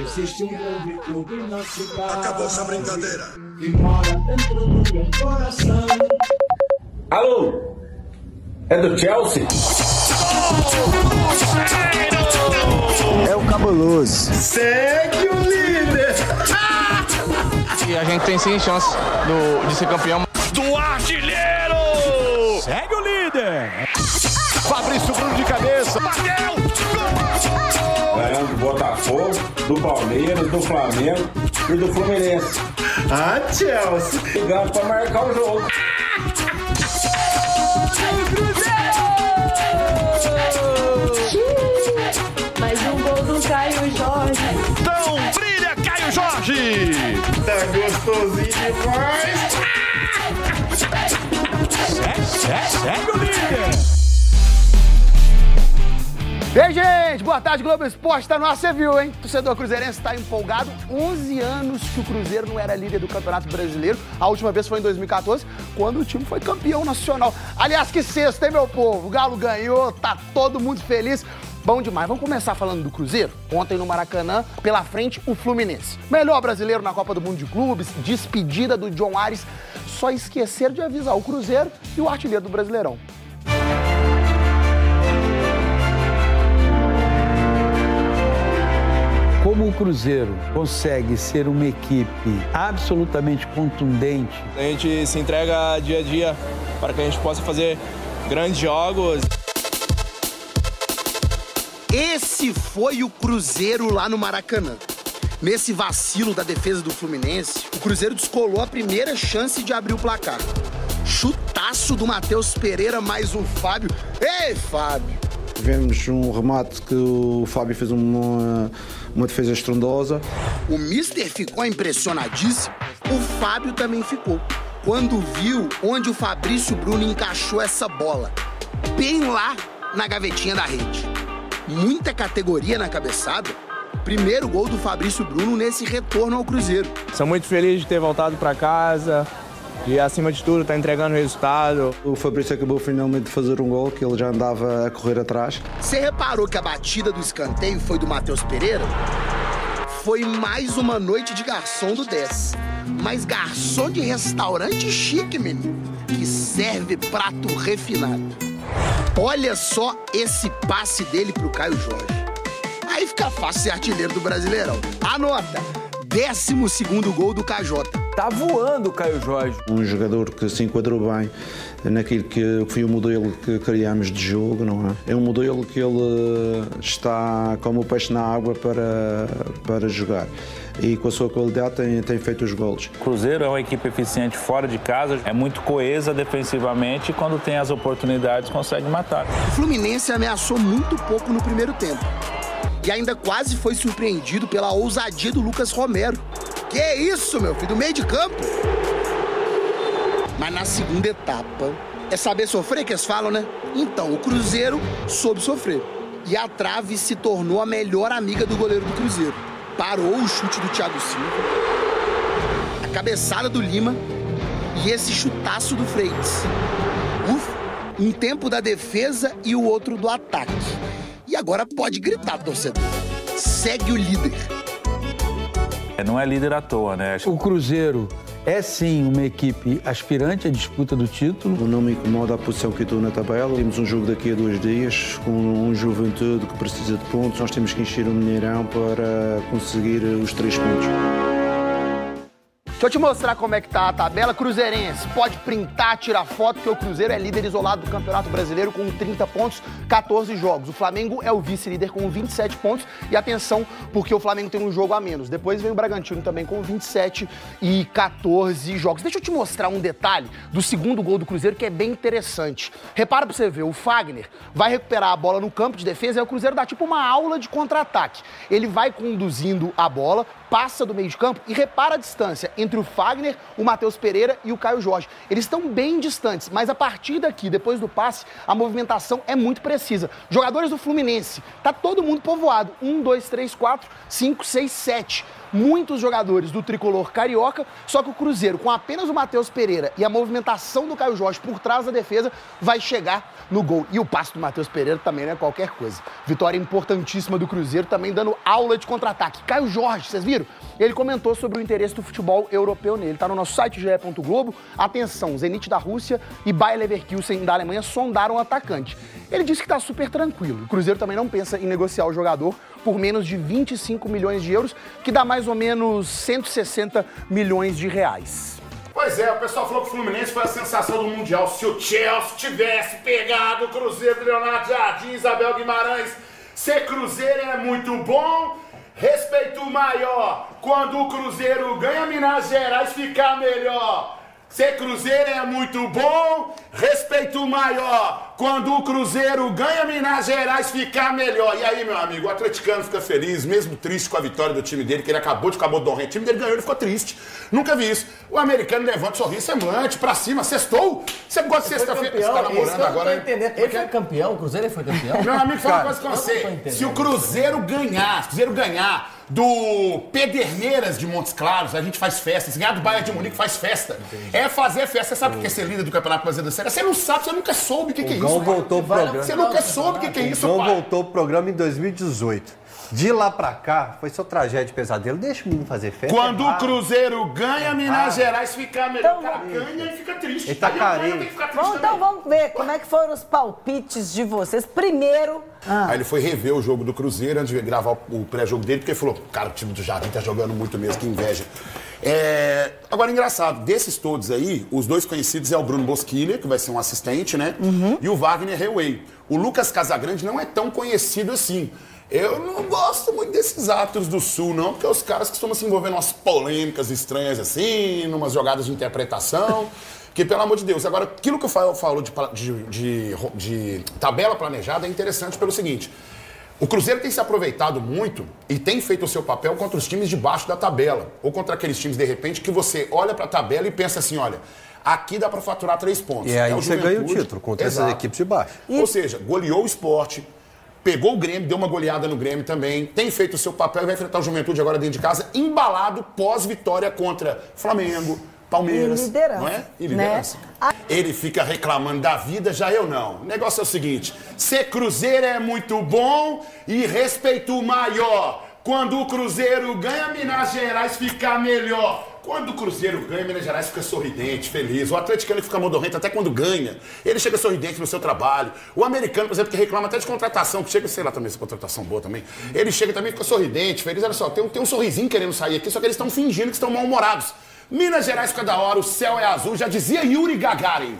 Existe um grande clube na cidade. Acabou essa brincadeira. Que mora dentro do meu coração. Alô? É do Chelsea? É o cabuloso. Segue o líder. E a gente tem sim chance de ser campeão. Do artilheiro! Segue o líder! Fabrício Bruno de cabeça. Bateu! Ganhando do Botafogo, do Palmeiras, do Flamengo e do Fluminense. Ah, Chelsea. Ligando pra marcar o jogo. Mais um gol do Caio Jorge. Então brilha, Caio Jorge! Tá gostosinho demais. Segue o líder! Ei, gente, boa tarde, Globo Esporte tá no ar, você viu, hein? Torcedor cruzeirense tá empolgado. 11 anos que o Cruzeiro não era líder do Campeonato Brasileiro. A última vez foi em 2014, quando o time foi campeão nacional. Aliás, que sexta, hein, meu povo? O Galo ganhou, tá todo mundo feliz. Bom demais. Vamos começar falando do Cruzeiro? Ontem no Maracanã, pela frente, o Fluminense. Melhor brasileiro na Copa do Mundo de Clubes, despedida do John Ares. Só esquecer de avisar o Cruzeiro e o artilheiro do Brasileirão. Como o Cruzeiro consegue ser uma equipe absolutamente contundente. A gente se entrega dia a dia para que a gente possa fazer grandes jogos. Esse foi o Cruzeiro lá no Maracanã. Nesse vacilo da defesa do Fluminense, o Cruzeiro descolou a primeira chance de abrir o placar. Chutaço do Matheus Pereira, mais o Fábio. Ei, Fábio! Tivemos um remate que o Fábio fez uma defesa estrondosa. O Mister ficou impressionadíssimo. O Fábio também ficou. Quando viu onde o Fabrício Bruno encaixou essa bola. Bem lá na gavetinha da rede. Muita categoria na cabeçada. Primeiro gol do Fabrício Bruno nesse retorno ao Cruzeiro. Sou muito feliz de ter voltado para casa. E, acima de tudo, está entregando o resultado. O Fabrício acabou finalmente de fazer um gol, que ele já andava a correr atrás. Você reparou que a batida do escanteio foi do Matheus Pereira? Foi mais uma noite de garçom do 10. Mas garçom de restaurante chique, menino, que serve prato refinado. Olha só esse passe dele pro Caio Jorge. Aí fica fácil ser artilheiro do Brasileirão. Anota, 12º gol do KJ. Tá voando o Caio Jorge. Um jogador que se enquadrou bem naquilo que foi o modelo que criámos de jogo, não é? É um modelo que ele está como o peixe na água para jogar. E com a sua qualidade tem feito os golos. O Cruzeiro é uma equipe eficiente fora de casa, é muito coesa defensivamente e quando tem as oportunidades consegue matar. O Fluminense ameaçou muito pouco no primeiro tempo. E ainda quase foi surpreendido pela ousadia do Lucas Romero. Que isso, meu filho, do meio de campo. Mas na segunda etapa, é saber sofrer que eles falam, né? Então, o Cruzeiro soube sofrer. E a trave se tornou a melhor amiga do goleiro do Cruzeiro. Parou o chute do Thiago Silva, a cabeçada do Lima e esse chutaço do Freitas. Ufa, um tempo da defesa e o outro do ataque. E agora pode gritar, torcedor. Segue o líder. Não é líder à toa, né? O Cruzeiro é sim uma equipe aspirante à disputa do título. Não me incomoda a posição que estou na tabela. Temos um jogo daqui a 2 dias com um Juventude que precisa de pontos. Nós temos que encher o Mineirão para conseguir os 3 pontos. Deixa eu te mostrar como é que tá a tabela cruzeirense. Pode printar, tirar foto, que o Cruzeiro é líder isolado do Campeonato Brasileiro com 30 pontos, 14 jogos. O Flamengo é o vice-líder com 27 pontos. E atenção, porque o Flamengo tem um jogo a menos. Depois vem o Bragantino também com 27 e 14 jogos. Deixa eu te mostrar um detalhe do segundo gol do Cruzeiro que é bem interessante. Repara pra você ver, o Fagner vai recuperar a bola no campo de defesa e o Cruzeiro dá tipo uma aula de contra-ataque. Ele vai conduzindo a bola, passa do meio de campo e repara a distância entre o Fagner, o Matheus Pereira e o Caio Jorge. Eles estão bem distantes, mas a partir daqui, depois do passe, a movimentação é muito precisa. Jogadores do Fluminense, tá todo mundo povoado. 1, 2, 3, 4, 5, 6, 7. Muitos jogadores do tricolor carioca, só que o Cruzeiro, com apenas o Matheus Pereira e a movimentação do Caio Jorge por trás da defesa, vai chegar no gol. E o passe do Matheus Pereira também não é qualquer coisa. Vitória importantíssima do Cruzeiro, também dando aula de contra-ataque. Caio Jorge, vocês viram? Ele comentou sobre o interesse do futebol europeu nele. Tá no nosso site ge.globo. Atenção, Zenit da Rússia e Bayer Leverkusen da Alemanha sondaram o atacante. Ele disse que tá super tranquilo. O Cruzeiro também não pensa em negociar o jogador por menos de 25 milhões de euros, que dá mais ou menos 160 milhões de reais. Pois é, o pessoal falou que o Fluminense foi a sensação do Mundial. Se o Chelsea tivesse pegado o Cruzeiro do Leonardo Jardim, Isabel Guimarães, ser Cruzeiro é muito bom, respeito maior. Quando o Cruzeiro ganha, Minas Gerais fica melhor. Ser Cruzeiro é muito bom, respeito maior. Quando o Cruzeiro ganha, Minas Gerais fica melhor. E aí, meu amigo, o atleticano fica feliz, mesmo triste com a vitória do time dele, que ele acabou de ficar bodorrento. O time dele ganhou, ele ficou triste. Nunca vi isso. O americano levanta o sorriso, semblante, pra cima, sextou. Você gosta de sexta-feira? Você tá namorando agora, hein? Ele foi campeão, o Cruzeiro foi campeão? Meu amigo, fala uma coisa com você. Se o Cruzeiro ganhar, do Pederneiras de Montes Claros, a gente faz festa. Se ganhar do Bayern de Munique, faz festa. É fazer festa. Você sabe o que é ser líder do Campeonato Brasileiro da Série? Você não sabe, você nunca soube o que é isso. O Gão voltou pro programa. Você nunca soube o que é isso, O Gão pai. voltou pro programa em 2018. De lá pra cá, foi só tragédia e pesadelo. Deixa o menino fazer festa. Quando o Cruzeiro ganha, Minas Gerais fica melhor. O cara ganha e fica triste. Ele tá carente. Então vamos ver como é que foram os palpites de vocês. Primeiro... Aí ele foi rever o jogo do Cruzeiro antes de gravar o pré-jogo dele, porque ele falou, cara, o time do Jardim tá jogando muito mesmo, que inveja. Agora, engraçado, desses todos aí, os dois conhecidos é o Bruno Bosquilha, que vai ser um assistente, né? E o Wagner Heuwey. O Lucas Casagrande não é tão conhecido assim. Eu não gosto muito desses árbitros do Sul, não, porque os caras costumam se envolver em umas polêmicas estranhas assim, numas jogadas de interpretação. Que, pelo amor de Deus, agora, aquilo que eu falo de tabela planejada é interessante pelo seguinte. O Cruzeiro tem se aproveitado muito e tem feito o seu papel contra os times de baixo da tabela. Ou contra aqueles times, de repente, que você olha para a tabela e pensa assim, olha, aqui dá para faturar 3 pontos. E aí você ganha o título contra essas equipes de baixo. Ou seja, goleou o Sport, pegou o Grêmio, deu uma goleada no Grêmio também, tem feito o seu papel e vai enfrentar o Juventude agora dentro de casa, embalado pós-vitória contra Flamengo, Palmeiras, e liderança, não é? E liderança. Né? Ele fica reclamando da vida, já eu não. O negócio é o seguinte, ser Cruzeiro é muito bom e respeito maior. Quando o Cruzeiro ganha, Minas Gerais fica melhor. Quando o Cruzeiro ganha, Minas Gerais fica sorridente, feliz. O atleticano fica modorrento até quando ganha. Ele chega sorridente no seu trabalho. O americano, por exemplo, que reclama até de contratação, que chega, sei lá também, essa contratação boa também. Ele chega também, fica sorridente, feliz. Olha só, tem um sorrisinho querendo sair aqui, só que eles estão fingindo que estão mal-humorados. Minas Gerais fica da hora, o céu é azul. Já dizia Yuri Gagarin.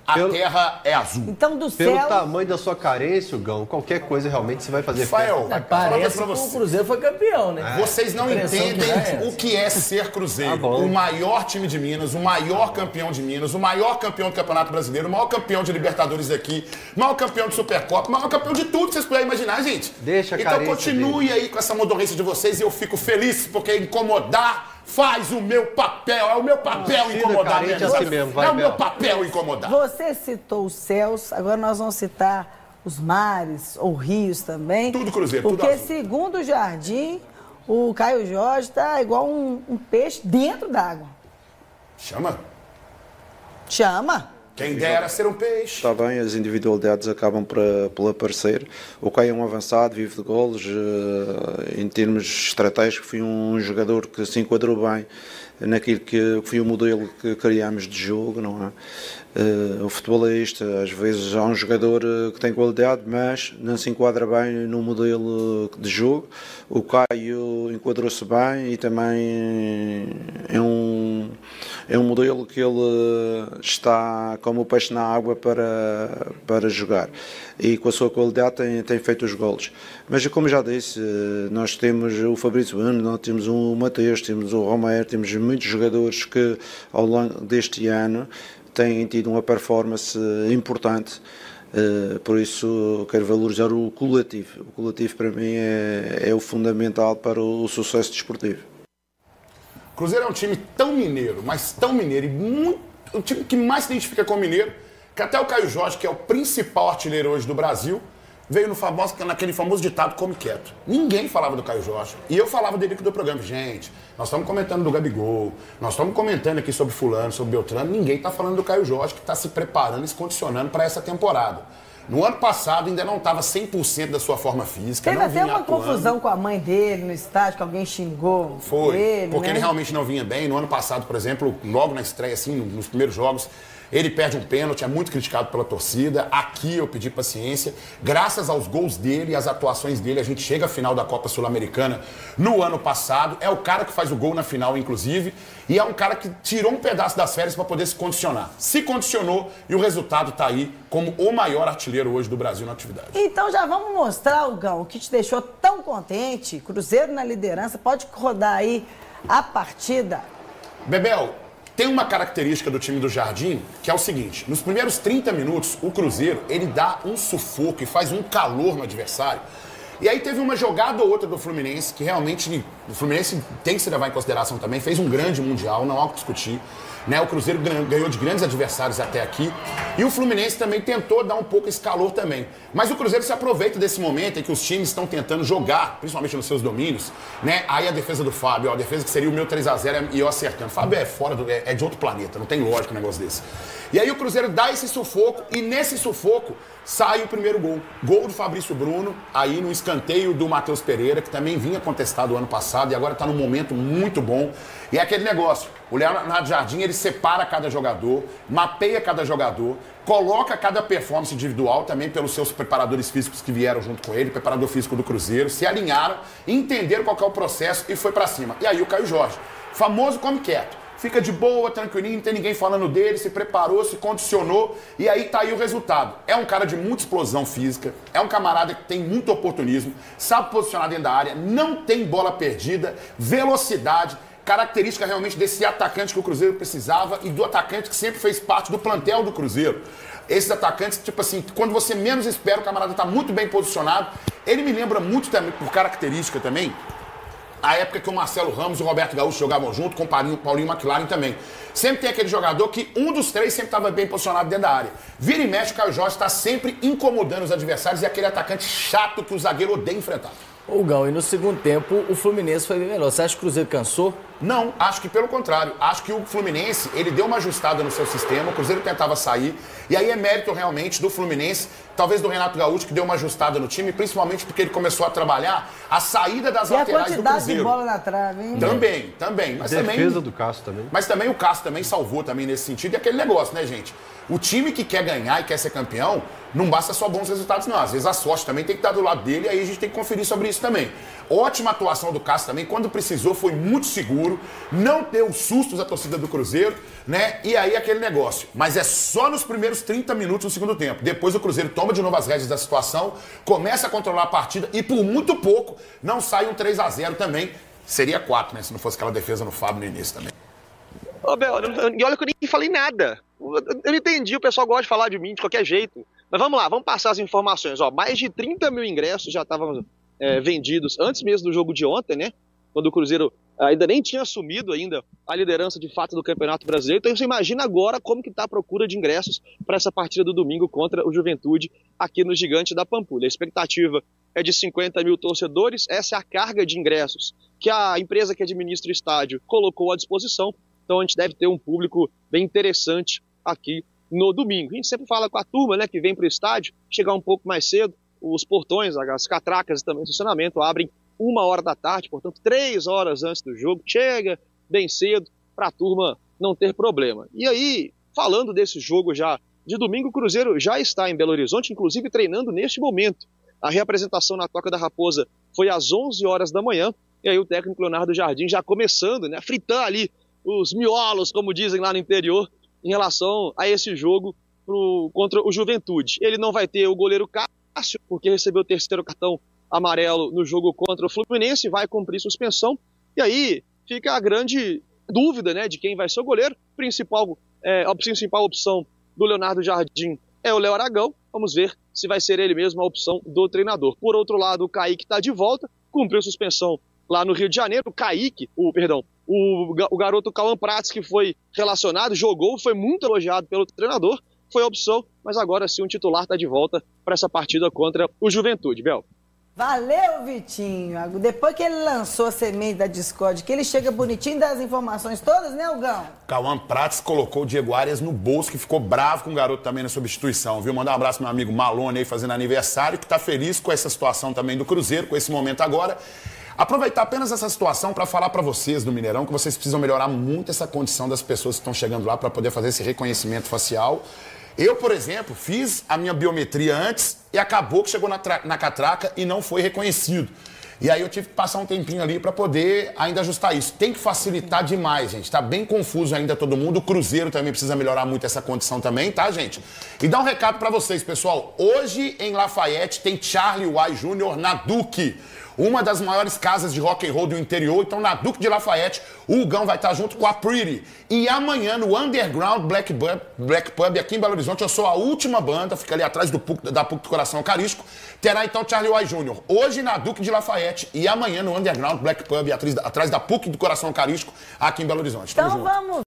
A terra é azul. Então, do céu... Pelo tamanho da sua carência, Gão, qualquer coisa realmente você vai fazer Rafael, parece que o Cruzeiro foi campeão, né? Vocês não entendem o que é ser Cruzeiro. O maior time de Minas, o maior campeão de Minas, o maior campeão do Campeonato Brasileiro, o maior campeão de Libertadores daqui, o maior campeão de Supercopa, o maior campeão de tudo que vocês puderem imaginar, gente. Deixa a Então continue aí com essa modorrência de vocês e eu fico feliz, porque incomodar faz o meu papel. É o meu papel incomodar. É o meu papel incomodar. Você citou os céus, agora nós vamos citar os mares ou rios também. Tudo Cruzeiro, porque tudo azul. Segundo o Jardim, o Caio Jorge está igual um peixe dentro d'água. Chama. Quem dera ser um peixe. Está bem, as individualidades acabam por aparecer. O Caio é um avançado, vive de golos. Em termos estratégicos, foi um jogador que se enquadrou bem naquilo que foi o modelo que criámos de jogo, não é? O futebolista, às vezes, há um jogador que tem qualidade, mas não se enquadra bem no modelo de jogo. O Caio enquadrou-se bem e também é um modelo que ele está como o peixe na água para jogar. E com a sua qualidade tem feito os golos. Mas, como já disse, nós temos o Fabrício Bueno, nós temos o Mateus, temos o Romero, temos muitos jogadores que, ao longo deste ano, têm tido uma performance importante, por isso quero valorizar o coletivo. O coletivo para mim é o fundamental para o sucesso desportivo. Cruzeiro é um time tão mineiro, mas tão mineiro, e o time que mais se identifica com o mineiro, que até o Caio Jorge, que é o principal artilheiro hoje do Brasil, veio naquele famoso ditado come quieto. Ninguém falava do Caio Jorge. E eu falava dele aqui do programa. Gente, nós estamos comentando do Gabigol, nós estamos comentando aqui sobre fulano, sobre Beltrano. Ninguém está falando do Caio Jorge, que está se preparando e se condicionando para essa temporada. No ano passado ainda não estava 100% da sua forma física. Teve até uma confusão com a mãe dele no estádio, que alguém xingou ele, porque né? ele realmente não vinha bem. No ano passado, por exemplo, logo na estreia, assim, nos primeiros jogos, ele perde um pênalti, é muito criticado pela torcida. Aqui eu pedi paciência. Graças aos gols dele e às atuações dele, a gente chega à final da Copa Sul-Americana no ano passado. É o cara que faz o gol na final, inclusive. E é um cara que tirou um pedaço das férias para poder se condicionar. Se condicionou e o resultado está aí como o maior artilheiro hoje do Brasil na atividade. Então já vamos mostrar, Hugão, o que te deixou tão contente. Cruzeiro na liderança. Pode rodar aí a partida. Bebel, tem uma característica do time do Jardim, que é o seguinte: nos primeiros 30 minutos, o Cruzeiro, ele dá um sufoco e faz um calor no adversário. E aí teve uma jogada ou outra do Fluminense, que realmente o Fluminense tem que se levar em consideração também, fez um grande Mundial, não há o que discutir. Né? O Cruzeiro ganhou de grandes adversários até aqui. E o Fluminense também tentou dar um pouco esse calor também. Mas o Cruzeiro se aproveita desse momento em que os times estão tentando jogar, principalmente nos seus domínios, né? Aí a defesa do Fábio, a defesa que seria o meu 3-0 e eu acertando. O Fábio é de outro planeta, não tem lógica um negócio desse. E aí o Cruzeiro dá esse sufoco e nesse sufoco sai o primeiro gol. Gol do Fabrício Bruno, aí no escanteio do Matheus Pereira, que também vinha contestado o ano passado e agora está num momento muito bom. E é aquele negócio, o Leonardo Jardim, ele separa cada jogador, mapeia cada jogador, coloca cada performance individual também pelos seus preparadores físicos que vieram junto com ele, preparador físico do Cruzeiro, se alinharam, entenderam qual que é o processo e foi pra cima. E aí o Caio Jorge, famoso come quieto, fica de boa, tranquilinho, não tem ninguém falando dele, se preparou, se condicionou e aí tá aí o resultado. É um cara de muita explosão física, é um camarada que tem muito oportunismo, sabe posicionar dentro da área, não tem bola perdida, velocidade, característica realmente desse atacante que o Cruzeiro precisava e do atacante que sempre fez parte do plantel do Cruzeiro. Esses atacantes, tipo assim, quando você menos espera, o camarada tá muito bem posicionado. Ele me lembra muito também, por característica também, a época que o Marcelo Ramos e o Roberto Gaúcho jogavam junto, com o Paulinho McLaren também. Sempre tem aquele jogador que um dos três sempre estava bem posicionado dentro da área. Vira e mexe, o Caio Jorge está sempre incomodando os adversários e é aquele atacante chato que o zagueiro odeia enfrentar. Ô, Gão, e no segundo tempo o Fluminense foi bem melhor. Você acha que o Cruzeiro cansou? Não, acho que pelo contrário. Acho que o Fluminense, ele deu uma ajustada no seu sistema, o Cruzeiro tentava sair, e aí é mérito realmente do Fluminense, talvez do Renato Gaúcho, que deu uma ajustada no time, principalmente porque ele começou a trabalhar a saída das laterais do Cruzeiro. E a quantidade de bola na trave, hein? Também. Mas defesa do Cássio também. Mas também o Cássio também salvou também nesse sentido, e aquele negócio, né, gente? O time que quer ganhar e quer ser campeão, não basta só bons resultados, não. Às vezes a sorte também tem que estar do lado dele, e aí a gente tem que conferir sobre isso também. Ótima atuação do Cássio também, quando precisou, foi muito seguro, não deu sustos à torcida do Cruzeiro, né? E aí aquele negócio. Mas é só nos primeiros 30 minutos do segundo tempo. Depois o Cruzeiro toma de novo as rédeas da situação, começa a controlar a partida e por muito pouco não sai um 3-0 também. Seria 4, né? Se não fosse aquela defesa no Fábio no início também. Ô, Bel, e olha que eu nem falei nada. Eu não entendi, o pessoal gosta de falar de mim de qualquer jeito. Mas vamos lá, vamos passar as informações. Ó, mais de 30 mil ingressos já estavam vendidos antes mesmo do jogo de ontem, né? Quando o Cruzeiro ainda nem tinha assumido ainda a liderança de fato do Campeonato Brasileiro. Então você imagina agora como que está a procura de ingressos para essa partida do domingo contra o Juventude aqui no Gigante da Pampulha. A expectativa é de 50 mil torcedores. Essa é a carga de ingressos que a empresa que administra o estádio colocou à disposição. Então a gente deve ter um público bem interessante aqui no domingo. A gente sempre fala com a turma, né, que vem para o estádio, chegar um pouco mais cedo. Os portões, as catracas e também o estacionamento abrem 1h da tarde, portanto 3 horas antes do jogo. Chega bem cedo para a turma não ter problema. E aí, falando desse jogo já de domingo, o Cruzeiro já está em Belo Horizonte, inclusive treinando neste momento. A reapresentação na Toca da Raposa foi às 11 horas da manhã. E aí o técnico Leonardo Jardim já começando, né, a fritar ali os miolos, como dizem lá no interior, em relação a esse jogo contra o Juventude. Ele não vai ter o goleiro Cássio, porque recebeu o terceiro cartão amarelo no jogo contra o Fluminense, vai cumprir suspensão. E aí fica a grande dúvida, né, de quem vai ser o goleiro. A principal opção do Leonardo Jardim é o Léo Aragão. Vamos ver se vai ser ele mesmo a opção do treinador. Por outro lado, o Kaique está de volta, cumpriu suspensão lá no Rio de Janeiro. O O garoto Cauã Prats, que foi relacionado, jogou, foi muito elogiado pelo treinador, foi a opção, mas agora sim o titular está de volta para essa partida contra o Juventude, Bel. Valeu, Vitinho. Depois que ele lançou a semente da Discord, que ele chega bonitinho das informações todas, né, Hugão? Cauã Prats colocou o Diego Arias no bolso, que ficou bravo com o garoto também na substituição, viu? Mandar um abraço pro meu amigo Malone aí, fazendo aniversário, que tá feliz com essa situação também do Cruzeiro, com esse momento agora. Aproveitar apenas essa situação para falar para vocês do Mineirão que vocês precisam melhorar muito essa condição das pessoas que estão chegando lá para poder fazer esse reconhecimento facial. Eu, por exemplo, fiz a minha biometria antes e acabou que chegou na catraca e não foi reconhecido. E aí eu tive que passar um tempinho ali para poder ainda ajustar isso. Tem que facilitar demais, gente. Tá bem confuso ainda todo mundo. O Cruzeiro também precisa melhorar muito essa condição também, tá, gente? E dar um recado para vocês, pessoal. Hoje, em Lafayette, tem Charlie Y Jr. na Duque. Uma das maiores casas de rock and roll do interior. Então, na Duque de Lafayette, o Hugão vai estar junto com a Pretty. E amanhã, no Underground Black Pub, aqui em Belo Horizonte, eu sou a última banda, fica ali atrás da PUC do Coração Carisco. Terá, então, Charlie Y Jr. Hoje, na Duque de Lafayette, e amanhã, no Underground Black Pub, atrás da PUC do Coração Carisco, aqui em Belo Horizonte. Tamo junto. Vamos